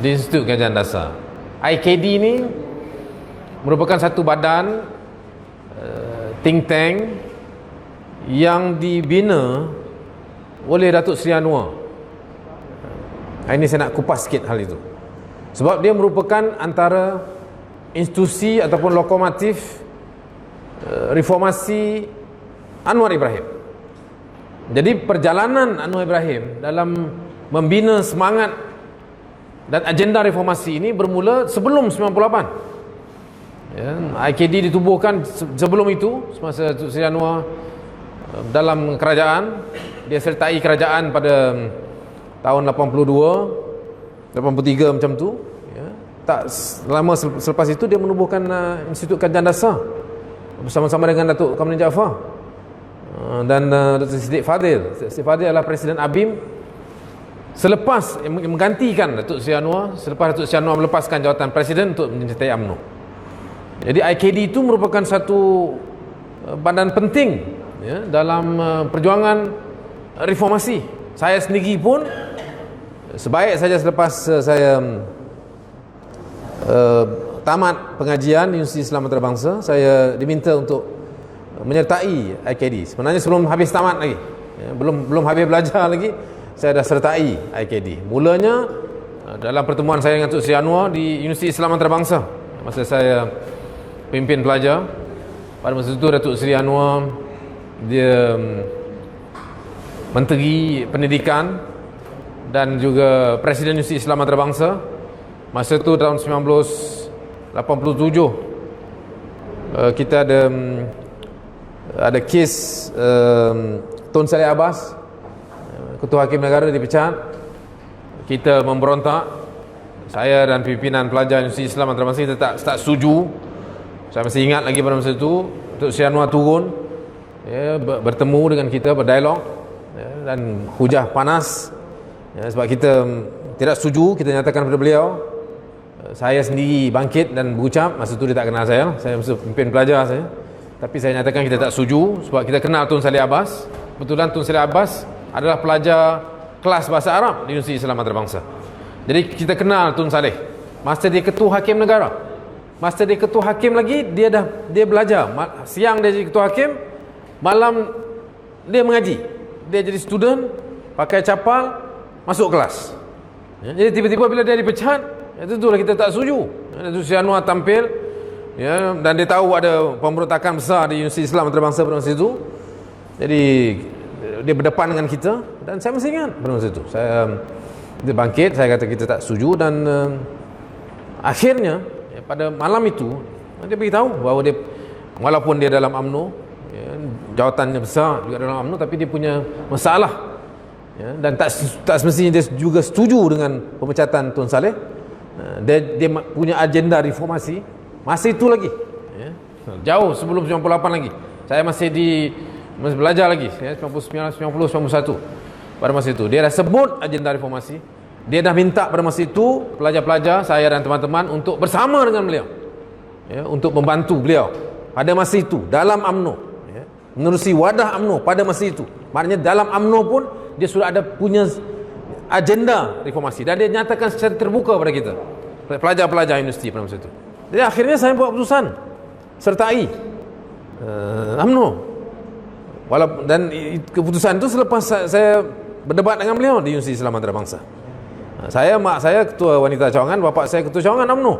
di Institut Kajian Dasar. IKD ni merupakan satu badan think tank yang dibina oleh Datuk Seri Anwar. Ini saya nak kupas sikit hal itu, sebab dia merupakan antara institusi ataupun lokomotif reformasi Anwar Ibrahim. Jadi perjalanan Anwar Ibrahim dalam membina semangat dan agenda reformasi ini bermula sebelum 98. Ya, IKD ditubuhkan sebelum itu, semasa Datuk Seri Anwar dalam kerajaan. Dia sertai kerajaan pada tahun 82, 83 macam tu. Ya, tak lama selepas itu dia menubuhkan Institut Kajian Dasar bersama-sama dengan Datuk Kamaluddin Jaafar dan Dr. Siddiq Fadil. Siddiq Fadil adalah Presiden ABIM selepas menggantikan Datuk Seri Anwar, selepas Datuk Seri Anwar melepaskan jawatan Presiden untuk menyertai UMNO. Jadi IKD itu merupakan satu badan penting, ya, dalam perjuangan reformasi. Saya sendiri pun sebaik saja selepas saya tamat pengajian di Universiti Islam Antarabangsa, saya diminta untuk menyertai IKD. Sebenarnya sebelum habis tamat lagi, ya, belum habis belajar lagi, saya dah sertai IKD. Mulanya dalam pertemuan saya dengan Datuk Seri Anwar di Universiti Islam Antarabangsa, masa saya pimpin pelajar. Pada masa itu Datuk Seri Anwar dia Menteri Pendidikan dan juga Presiden Universiti Islam Antarabangsa. Masa itu tahun 1987 kita ada kes Tun Saleh Abbas, Ketua Hakim Negara, dipecat. Kita memberontak, saya dan pimpinan pelajar Universiti Islam Antarabangsa, kita tak setuju. Saya masih ingat lagi pada masa itu Datuk Seri Anwar turun, ya, bertemu dengan kita, berdialog, ya, dan hujah panas, ya, sebab kita tidak setuju. Kita nyatakan kepada beliau. Saya sendiri bangkit dan berucap. Masa itu dia tak kenal saya masa pimpin pelajar saya, tapi saya nyatakan kita tak setuju sebab kita kenal Tun Saleh Abbas. Kebetulan Tun Saleh Abbas adalah pelajar kelas bahasa Arab di Universiti Islam Antarabangsa. Jadi kita kenal Tun Saleh masa dia Ketua Hakim Negara. Masa dia Ketua Hakim lagi, dia belajar. Siang dia jadi Ketua Hakim, malam dia mengaji. Dia jadi student, pakai capal, masuk kelas. Ya, jadi tiba-tiba bila dia dipecat, itulah kita tak setuju. Datuk Seri Anwar tampil, ya, dan dia tahu ada pemberontakan besar di Universiti Islam Antarabangsa pada masa itu. Jadi dia berdepan dengan kita, dan saya masih ingat pada masa itu. Dia bangkit, saya kata kita tak setuju, dan akhirnya pada malam itu dia beritahu bahawa dia, walaupun dia dalam UMNO, ya, jawatannya besar juga dalam UMNO, tapi dia punya masalah, ya, dan tak semestinya dia juga setuju dengan pemecatan Tun Saleh. Dia punya agenda reformasi masa itu lagi, ya, jauh sebelum 98 lagi. Saya masih belajar lagi, ya, 99, 90, 91. Pada masa itu dia dah sebut agenda reformasi. Dia dah minta pada masa itu pelajar-pelajar, saya dan teman-teman, untuk bersama dengan beliau, ya, untuk membantu beliau pada masa itu dalam UMNO, ya, menerusi wadah UMNO pada masa itu. Maknanya dalam UMNO pun dia sudah ada punya agenda reformasi, dan dia nyatakan secara terbuka pada kita, pelajar-pelajar universiti pada masa itu. Jadi akhirnya saya buat keputusan sertai UMNO. Dan keputusan itu selepas saya berdebat dengan beliau di Universiti Islam Antarabangsa. Mak saya ketua wanita Cawangan, bapa saya ketua Cawangan UMNO.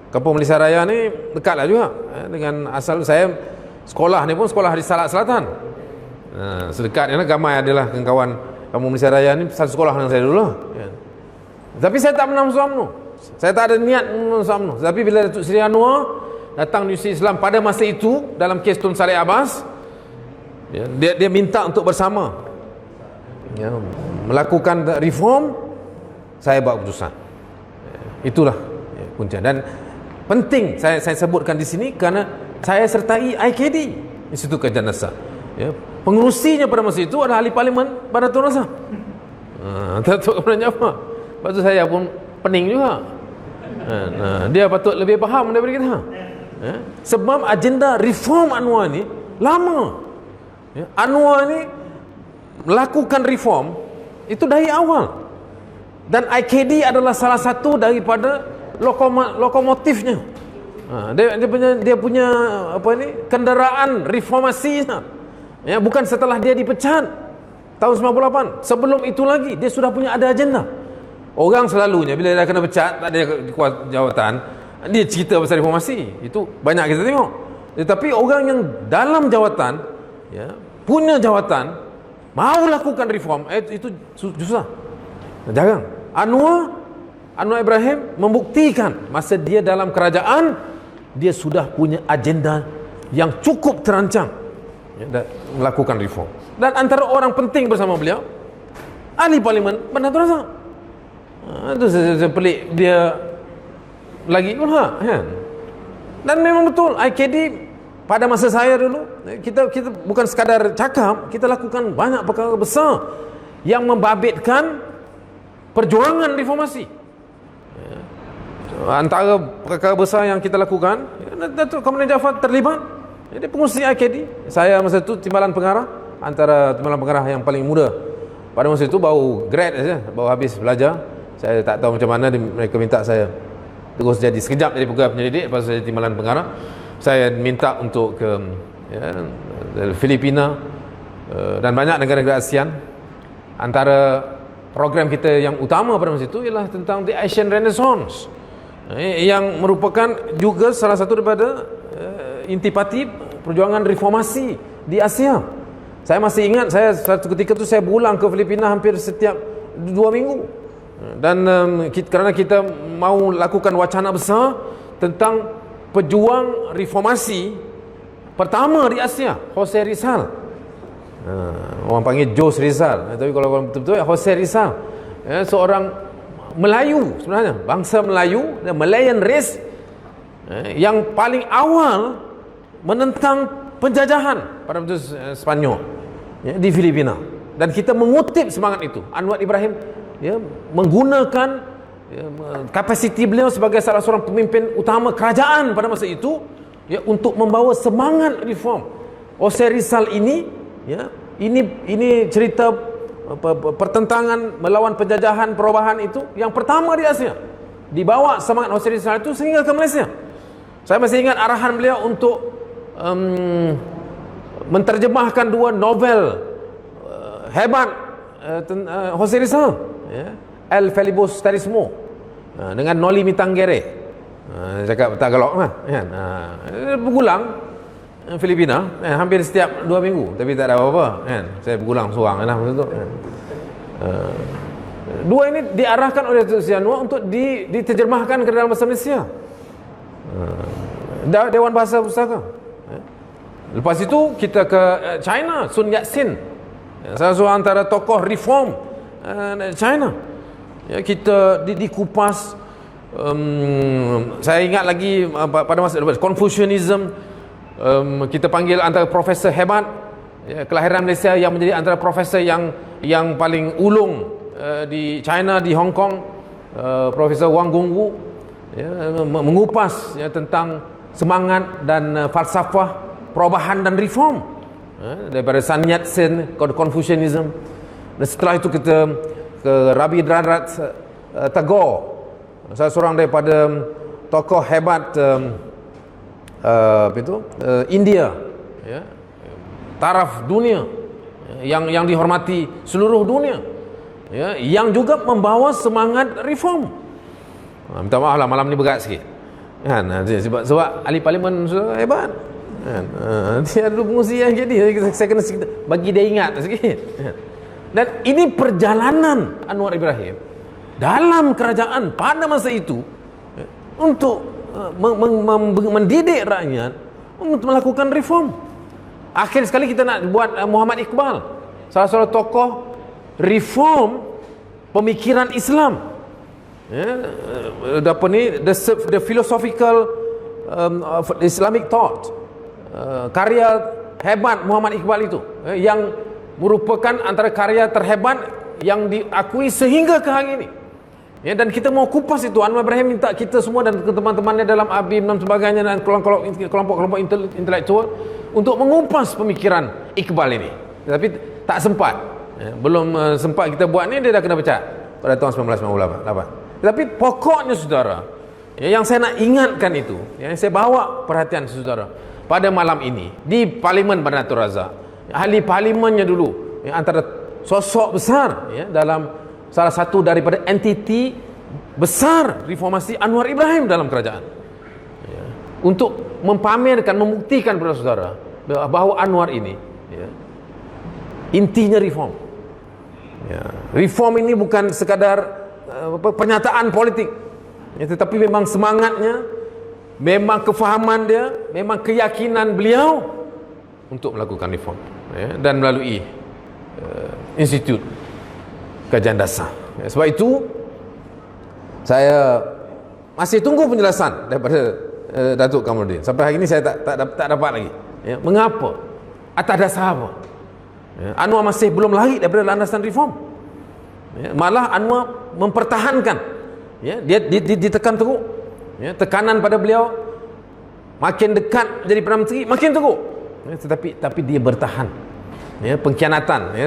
Kampung Malaysia Raya ni dekatlah juga, dengan asal saya sekolah ni pun sekolah di Salak Selatan. Sedekat ni lah, Gamai adalah kawan Kampung Malaysia Raya ni satu sekolah dengan saya dulu, ya. Tapi saya tak pernah masuk UMNO. Saya tak ada niat masuk UMNO. Tapi bila Datuk Seri Anwar datang di Universiti Islam pada masa itu dalam kes Tun Saleh Abbas, ya, dia minta untuk bersama, ya, melakukan reform. Saya buat keputusan. Itulah, ya, punca. Dan penting saya sebutkan di sini kerana saya sertai IKD, Institut Kajian Dasar. Ya, pengurusinya pada masa itu adalah ahli parlimen Badatul Razak, Datuk Kamaluddin Jaafar. Lepas tu saya pun pening juga. Dia patut lebih faham daripada kita. Ya, sebab agenda reform Anwar ni lama. Ya, Anwar ni melakukan reform itu dari awal. Dan IKD adalah salah satu daripada lokomotifnya. Dia punya apa ni, kenderaan reformasi. Ya, bukan setelah dia dipecat tahun 98. Sebelum itu lagi dia sudah punya ada agenda. Orang selalunya bila dia kena pecat, tak ada jawatan, dia cerita pasal reformasi. Itu banyak kita tengok. Tetapi orang yang dalam jawatan, ya, punya jawatan, mau lakukan reform, itu susah. Jarang. Anwar Ibrahim membuktikan masa dia dalam kerajaan, dia sudah punya agenda yang cukup terancang, ya, melakukan reform. Dan antara orang penting bersama beliau, ahli parlimen Bandar Abdul Razak. Itu saya pelik dia lagi kan? Dan memang betul IKD pada masa saya dulu, kita bukan sekadar cakap, kita lakukan banyak perkara besar yang membabitkan perjuangan reformasi. Antara perkara besar yang kita lakukan, Datuk Kamran Jaafar terlibat. Jadi pengurusi IKD. Saya masa itu timbalan pengarah, antara timbalan pengarah yang paling muda. Pada masa itu baru grad saja, baru habis belajar. Saya tak tahu macam mana mereka minta saya terus jadi sekejap jadi pegawai penyelidik. Lepas saya timbalan pengarah, saya minta untuk ke Filipina dan banyak negara-negara ASEAN. Antara program kita yang utama pada masa itu ialah tentang The Asian Renaissance, yang merupakan juga salah satu daripada intipati perjuangan reformasi di Asia. Saya masih ingat, saya satu ketika tu saya berulang ke Filipina hampir setiap 2 minggu. Dan kerana kita mau lakukan wacana besar tentang pejuang reformasi pertama di Asia, Jose Rizal. Orang panggil Jos Rizal, tapi kalau orang betul-betul Jose Rizal, seorang Melayu sebenarnya, bangsa Melayu, Malayan race, yang paling awal menentang penjajahan pada betul Spanyol, ya, di Filipina. Dan kita mengutip semangat itu. Anwar Ibrahim, ya, menggunakan, ya, kapasiti beliau sebagai salah seorang pemimpin utama kerajaan pada masa itu, ya, untuk membawa semangat reform. Jose Rizal ini, ya, ini cerita pertentangan melawan penjajahan, perubahan itu yang pertama di Asia. Dibawa semangat Jose Rizal itu sehingga ke Malaysia. Saya masih ingat arahan beliau untuk menterjemahkan 2 novel hebat Jose Rizal, ya, El Filibusterismo dengan Noli Me Tangere. Cakap tak galak lah, kan? Berulang Filipina, hampir setiap 2 minggu, tapi tak ada apa-apa, kan? Saya berulang seorang lah masa tu, kan? 2 ini diarahkan oleh Datuk Seri Anwar untuk diterjemahkan ke dalam bahasa Malaysia, Dewan Bahasa Pustaka. Lepas itu kita ke China, Sun Yat-sen, salah seorang antara tokoh reform China. Ya, kita dikupas. Saya ingat lagi pada masa Confucianism, kita panggil antara profesor hebat, ya, kelahiran Malaysia yang menjadi antara profesor yang paling ulung di China, di Hong Kong, Profesor Wang Gungwu, ya, mengupas, ya, tentang semangat dan falsafah perubahan dan reform, daripada Sun Yat-sen ke Confucianism. Dan setelah itu kita ke Rabindranath Tagore, salah seorang daripada tokoh hebat India, ya, taraf dunia, yang dihormati seluruh dunia, ya, yang juga membawa semangat reform. Minta maaf lah malam ni berat sikit, kan? Sebab ahli parlimen sudah hebat, kan? Dia ada pengurusi yang jadi, saya kena bagi dia ingat sikit, kan? Dan ini perjalanan Anwar Ibrahim dalam kerajaan pada masa itu, ya, untuk mendidik rakyat untuk melakukan reform. Akhir sekali kita nak buat Muhammad Iqbal, salah seorang tokoh reform pemikiran Islam, ya, apa ni, the philosophical of Islamic thought, karya hebat Muhammad Iqbal itu, yang merupakan antara karya terhebat yang diakui sehingga ke hari ini. Ya, dan kita mau kupas itu. Anwar Ibrahim minta kita semua dan teman-temannya dalam ABIM dan sebagainya dan kelompok-kelompok intelektual untuk mengupas pemikiran Iqbal ini. Tapi tak sempat, ya, belum sempat kita buat ni dia dah kena pecat. pada tahun 1998. Tetapi pokoknya saudara, yang saya nak ingatkan itu, yang saya bawa perhatian saudara pada malam ini di Parlimen Banatul Razak, ahli parlimennya dulu, antara sosok besar dalam salah satu daripada entiti besar reformasi Anwar Ibrahim dalam kerajaan, untuk mempamerkan, membuktikan kepada saudara bahawa Anwar ini intinya reform. Reform ini bukan sekadar pernyataan politik, tetapi memang semangatnya, memang kefahaman dia, memang keyakinan beliau untuk melakukan reform, dan melalui Institut Kajian Dasar. Sebab itu saya masih tunggu penjelasan daripada Datuk Kamaluddin. Sampai hari ini saya tak dapat lagi. Mengapa? Atas dasar apa? Anwar masih belum lari daripada landasan reform. Malah Anwar mempertahankan, dia ditekan teruk, tekanan pada beliau makin dekat jadi Perdana Menteri makin teruk, tetapi dia bertahan. Pengkhianatan,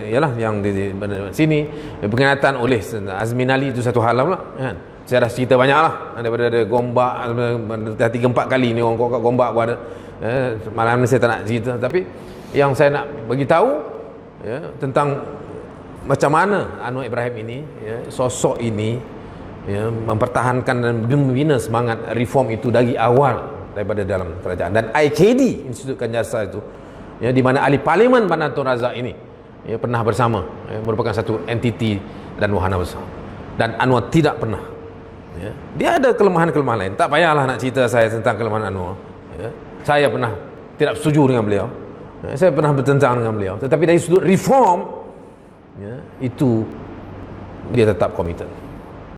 ialah yang di sini, pengkhianatan oleh Azmin Ali itu satu hal pula, kan? Saya dah cerita banyak lah, daripada ada Gombak, dah 3-4 kali ni orang kokak Gombak pun ada. Malam ni saya tak nak cerita, tapi yang saya nak beritahu tentang macam mana Anwar Ibrahim ini, sosok ini, mempertahankan dan membina semangat reform itu dari awal daripada dalam kerajaan. Dan IKD, Institut Kajian Dasar itu, di mana ahli Parlimen Banatul Razak ini pernah bersama, merupakan satu entiti dan wahana besar. Dan Anwar tidak pernah, dia ada kelemahan-kelemahan lain, tak payahlah nak cerita saya tentang kelemahan Anwar. Saya pernah tidak setuju dengan beliau, saya pernah bertentang dengan beliau, tetapi dari sudut reform, itu dia tetap komited.